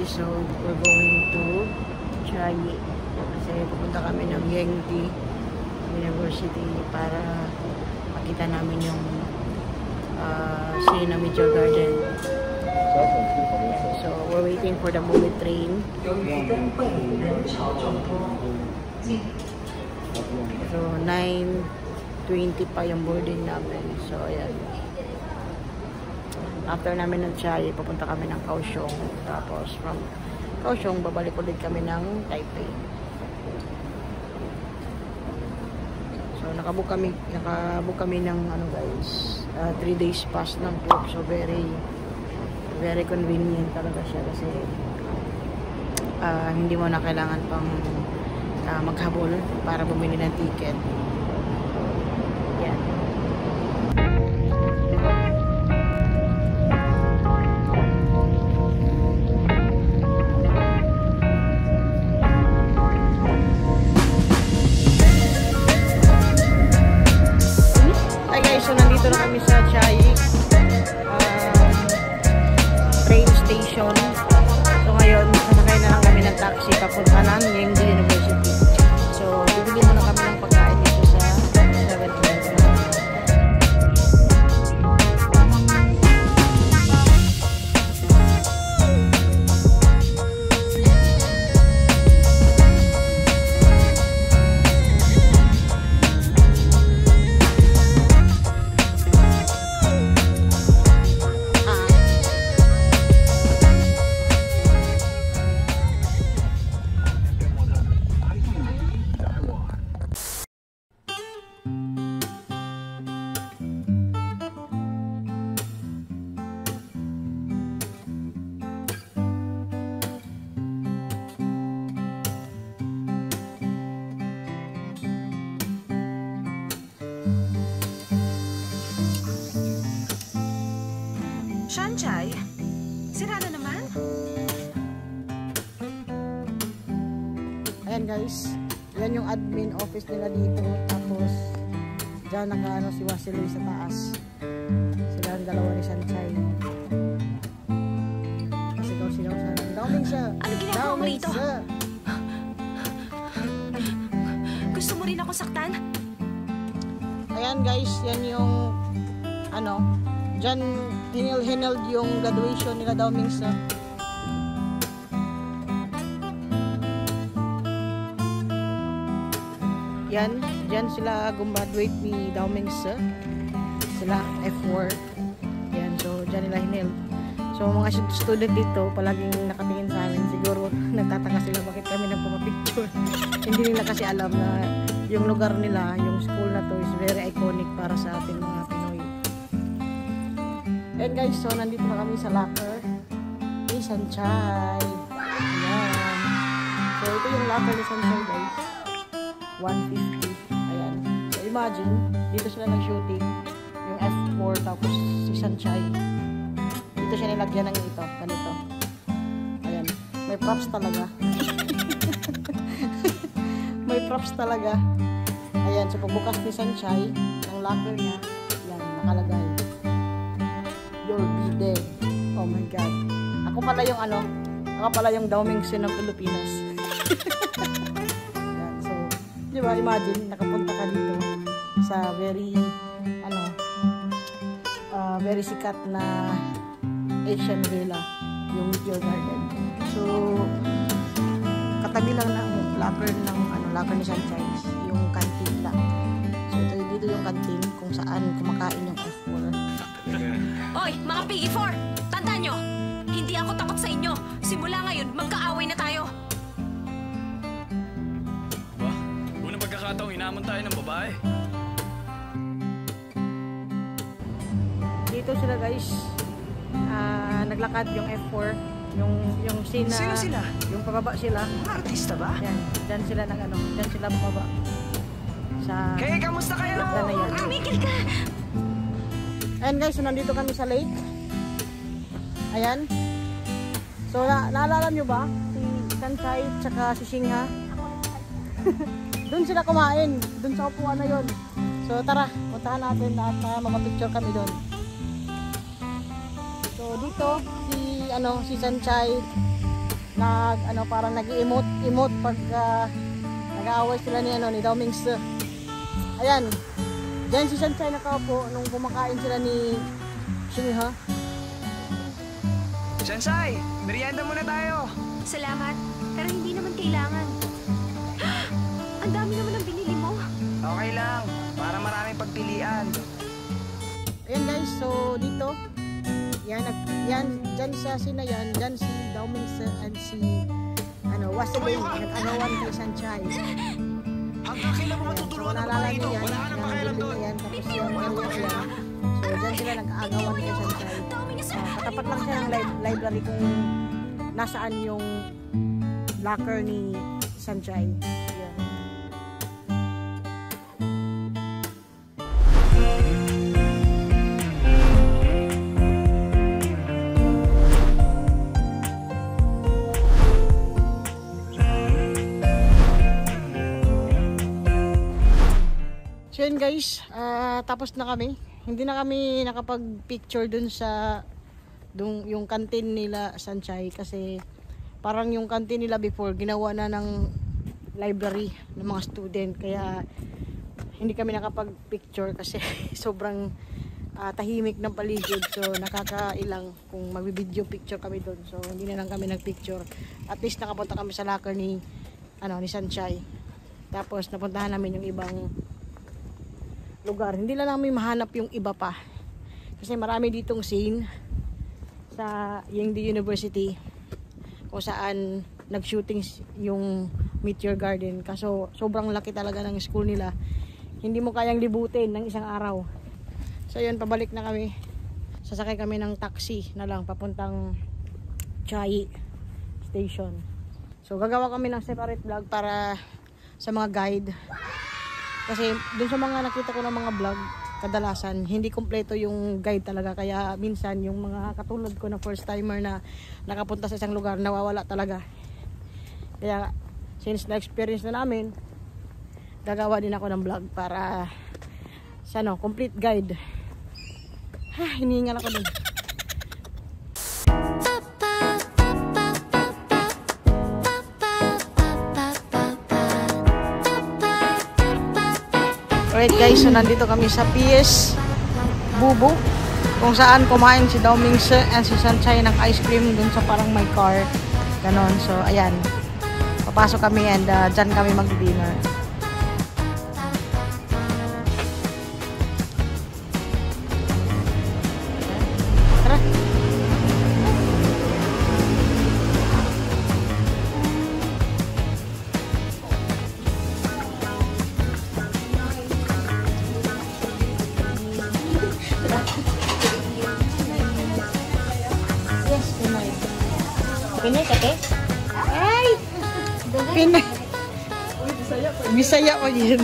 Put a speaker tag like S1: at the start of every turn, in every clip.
S1: guys, so we're going to Chiayi kasi pupunta kami ng Yangtze University para makita namin yung Shinamicho Garden. So we're waiting for the bullet train. So 9:20 pa yung boarding namin. So ayan. After namin ng Chiayi, papunta kami ng Kaohsiung. Tapos from Kaohsiung, babalik ulit kami ng Taipei. So nakabook kami ng ano guys, 3 days pass ng trip. So very convenient talaga siya kasi hindi mo na kailangan pang maghabol para bumili ng ticket. Yan. So nandito na kami sa Chiayi train station. So ngayon, sasakay na lang kami ng taxi papunta ng Yangtze University. So bibili muna kami ng pagkain dito sa 7-Eleven.
S2: Shanchay? Sira na naman?
S1: Ayan guys, yan yung admin office nila dito. Tapos dyan naka si Wasilay sa taas. Sila ang dalawa ni Shanchay. Kasi daw sila sa Daoming siya.
S2: Ano ginagawa mo rito? Gusto mo rin ako saktan?
S1: Ayan guys, yan yung ano, dyan hineld yung graduation nila Daoming sa. Yan, dyan sila gumraduate ni Daoming sa. Sila F4. Yan, so dyan nila hineld. So mga student dito, palaging nakatingin sa amin. Siguro nagtataka sila bakit kami nagpapapicture. Hindi nila kasi alam na yung lugar nila, yung school na to is very iconic para sa atin mga Pinoy. And guys, so nandito na kami sa locker ni Shanchay. Ayan. So ito yung locker ni Shanchay guys. 150. Ayan. So imagine, dito sila nag-shooting. Yung F4 tapos si Shanchay. Dito siya nilagyan ng ito. Ganito. Ayan. May props talaga. May props talaga. Ayan. So pagbukas ni Shanchay, ng locker niya, yan, nakalagay. You'll be dead. Oh my God. Ako pala yung ano, ako pala yung Daoming Sin ng Pilipinas. Yan, so, di ba, imagine, nakapunta ka dito sa very, ano, very sikat na Asian villa, yung Meteor Garden. So, katabi lang ng locker ng, ano, locker ni Shanchay, yung canteen lang. So, dito yung canteen kung saan kumakain yung F4.
S2: Oy, mga PE4! Tandaan nyo! Hindi ako takot sa inyo! Simula ngayon, magkaaway na tayo!
S3: Ba? Unang pagkakataong hinamon tayo ng babae.
S1: Dito sila guys, naglakad yung F4, yung scene na...
S2: Sino sila?
S1: Yung pababa sila.
S2: Mga artista ba?
S1: Yan, dyan sila nag ano, dyan sila bumaba. Sa...
S2: Kaya, kamusta kayo?
S1: Lakdan na yan.
S2: Tumigil ka!
S1: Ayan guys, so nandito kami sa lake. Ayan. So, naalala nyo ba? Si Shanchay tsaka si Shingha. Doon sila kumain. Doon sa upuan na yun. So, tara. Puntahan natin at mamapicture kami doon. So, dito, si Shanchay parang nag-emote pag nag-aaway sila ni Daomings. Ayan. Diyan si Sunshine nakaupo nung kumakain sila ni Xinghe.
S4: Sensei, merienda muna tayo.
S2: Salamat, pero hindi naman kailangan. Ang dami naman ang binili mo.
S4: Okay lang, para maraming pagpilian.
S1: Ayan guys, so dito, yan, dyan sa sinayan, dyan si Daomings and si Wasabay, nag-agawan kay Sunshine.
S4: Hanggang kailan mo
S1: So
S4: matutulungan ang
S1: naalala
S4: babae
S1: niyo
S4: ito?
S1: yan,
S4: Wala ka nang
S1: yung
S4: pakialam
S1: building
S4: doon.
S1: na yan, tapos yung area yan. So dyan sila nag-agawan kay Sunshine. Katapat lang siya ng library kung nasaan yung locker ni Sunshine. Yan. So yun guys, tapos na kami. Hindi na kami nakapag-picture dun sa yung canteen nila Sunshine kasi parang yung canteen nila before ginawa na ng library ng mga student, kaya hindi kami nakapag-picture kasi sobrang tahimik ng paligid, so nakakailang kung mag-video picture kami doon, so hindi na lang kami nag-picture. At least nakapunta kami sa locker ni Sunshine, tapos napuntahan namin yung ibang lugar. Hindi lang namin mahanap yung iba pa kasi marami ditong scene sa Yingde University kung saan nag-shooting yung Meteor Garden, kaso sobrang laki talaga ng school nila, hindi mo kayang libutin ng isang araw. So yun, pabalik na kami, sasakay kami ng taxi na lang papuntang Chiayi Station. So gagawa kami ng separate vlog para sa mga guide kasi dun sa mga nakita ko ng mga vlog, kadalasan hindi kompleto yung guide talaga, kaya minsan yung mga katulad ko na first timer na nakapunta sa isang lugar nawawala talaga. Kaya since na-experience na namin, gagawa din ako ng vlog para sa complete guide. Hinihingal ako dun. Alright guys, so nandito kami sa PS Bubu kung saan kumain si Daomings and si Sunshine ng ice cream dun sa parang may car ganon. So ayan, papasok kami and dyan kami mag-dinner. Tara. Pinay ka, te? Ay! Pinay. Bisaya ko yun.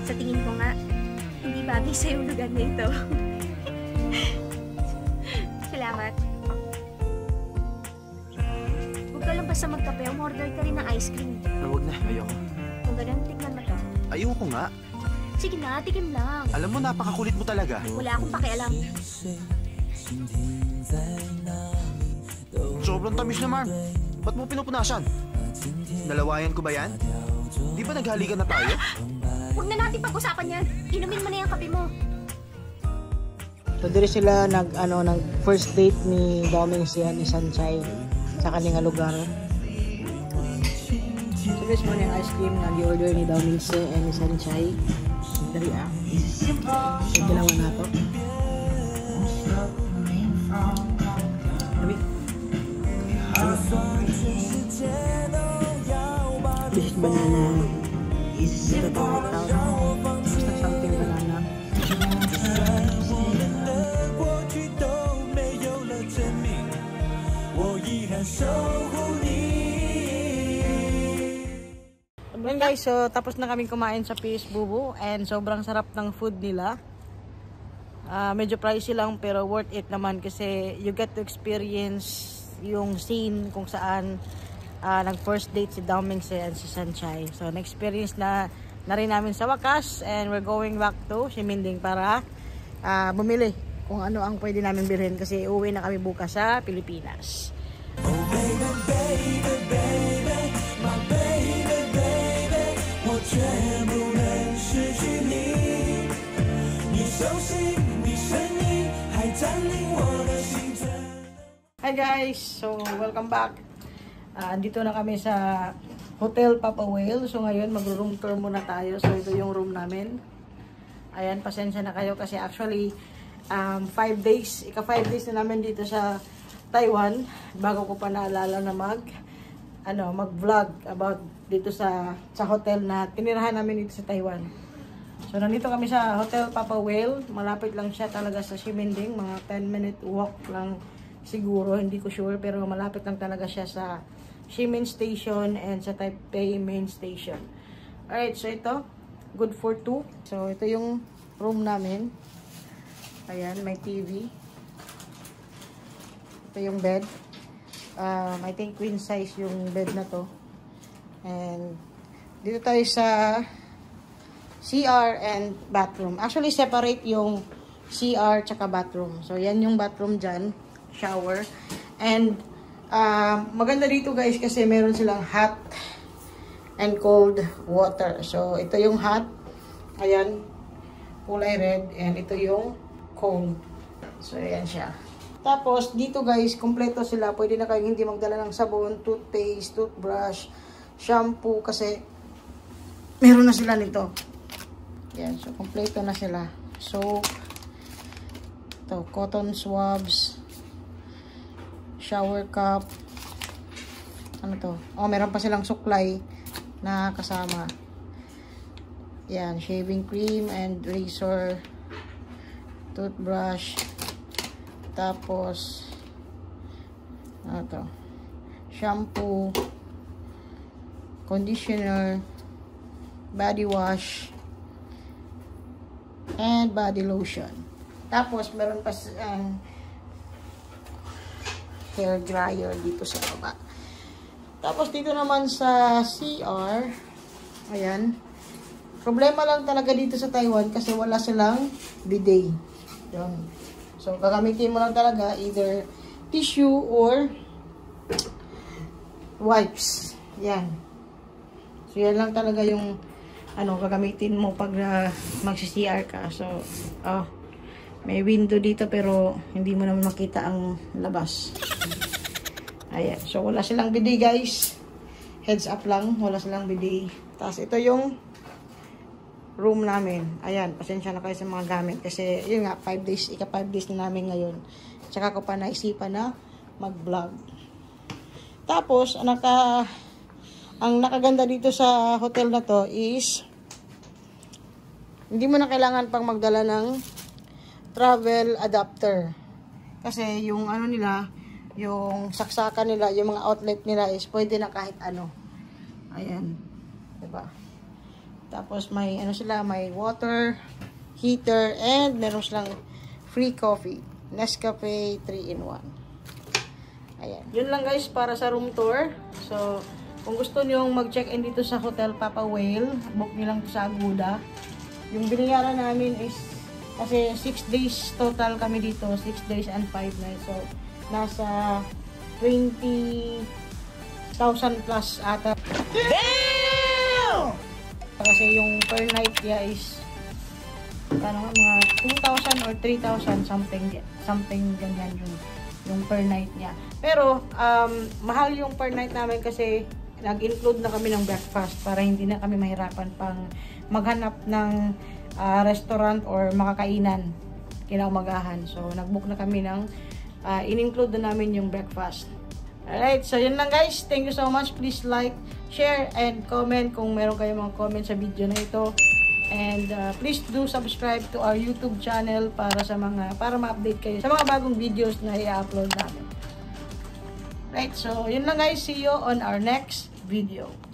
S2: Sa tingin ko nga, hindi bagay sa yung lugar na ito. Salamat. Huwag ka lang basta magkape, umorder ka rin ng ice cream.
S4: Huwag na, ayoko.
S2: Kung ganun, tignan mo to.
S4: Ayoko nga.
S2: Sige na, tikim lang.
S4: Alam mo, napakakulit mo talaga.
S2: Wala akong pakialam.
S4: Sobrang tamis naman. Ba't mo pinupunasan? Nalawayan ko ba yan? Di ba naghalikan na tayo?
S2: Huwag na natin pag-usapan yan. Inumin mo na yung kape mo.
S1: So dire sila nag first date ni Daomings yan ni Sunshine sa kanilang lugar. So guys, mo yung ice cream na di-order ni Daomings and ni Sunshine. Dari so dalawa na to. This is banana. Ito tawag. Basta something banana. Yan guys, so tapos na kaming kumain sa PS Bubu and sobrang sarap ng food nila. Medyo pricey lang pero worth it naman kasi you get to experience yung scene kung saan nag first date si Daomings and si Sunshine. So na-experience na rin namin sa wakas and we're going back to Ximending para bumili kung ano ang pwede namin bilhin kasi uwi na kami bukas sa Pilipinas. Hi guys! So, welcome back. Andito na kami sa Hotel Papa Whale. So, ngayon mag-room tour muna tayo. So, ito yung room namin. Ayan, pasensya na kayo kasi actually 5 days, ika-5 days na namin dito sa Taiwan bago ko pa naalala na mag-vlog about dito sa hotel na tinirahan namin dito sa Taiwan. So, nandito kami sa Hotel Papa Whale. Malapit lang siya talaga sa Ximending. Mga 10-minute walk lang siguro. Hindi ko sure. Pero malapit lang talaga siya sa Ximen Station and sa Taipei Main Station. Alright, so ito. Good for 2. So, ito yung room namin. Ayan, may TV. Ito yung bed. I think queen size yung bed na to. And dito tayo sa CR and bathroom. Actually, separate yung CR tsaka bathroom. So, yan yung bathroom dyan. Shower. And, maganda dito guys kasi meron silang hot and cold water. So, ito yung hot. Ayan. Kulay red. And ito yung cold. So, ayan siya. Tapos, dito guys, kompleto sila. Pwede na kayong hindi magdala ng sabon, toothpaste, toothbrush, shampoo. Kasi, meron na sila nito. Yan, so kompleto na sila. So, ito, cotton swabs, shower cup, ano to? Oh, meron pa silang suklay na kasama. Yan, shaving cream and razor, toothbrush, tapos, ano to? Shampoo, conditioner, body wash, and body lotion. Tapos, meron pa hair dryer dito sa baba. Tapos, dito naman sa CR, ayan. Problema lang talaga dito sa Taiwan kasi wala silang bidet. Yun. So, gagamitin mo lang talaga either tissue or wipes. Yan. So, yan lang talaga yung gagamitin mo pag magsi-CR ka. So, may window dito pero hindi mo naman makita ang labas. Ayan. So, wala silang bidet guys. Heads up lang. Wala silang bidet. Tapos, ito yung room namin. Ayan. Pasensya na kayo sa mga gamit. Kasi, yun nga, 5 days. Ika-5 days na namin ngayon. Tsaka ko pa naisipan na mag-vlog. Tapos, ang nakaganda dito sa hotel na to is hindi mo na kailangan pang magdala ng travel adapter. Kasi yung nila, yung saksakan nila, yung mga outlet nila is pwede na kahit ano. Ayan. Diba? Tapos may may water, heater, and meron silang free coffee. Nescafe 3-in-1. Ayan. Yun lang guys para sa room tour. So, kung gusto nyo mag-check-in dito sa Hotel Papa Whale, book nyo lang sa Agoda. Yung binayaran namin is, kasi 6 days total kami dito, 6 days and 5 nights. So, nasa 20,000 plus ata. Damn! Kasi yung per night niya is, mga 2,000 or 3,000 something ganyan yung per night niya. Pero, mahal yung per night namin kasi nag-include na kami ng breakfast para hindi na kami mahirapan pang maghanap ng restaurant or makakainan kinaumagahan. So, nag-book na kami ng in-include na namin yung breakfast. Alright, so yun lang guys. Thank you so much. Please like, share, and comment kung meron kayong mga comment sa video na ito. And please do subscribe to our YouTube channel para ma-update kayo sa mga bagong videos na i-upload namin. Right, so yun lang guys. See you on our next video.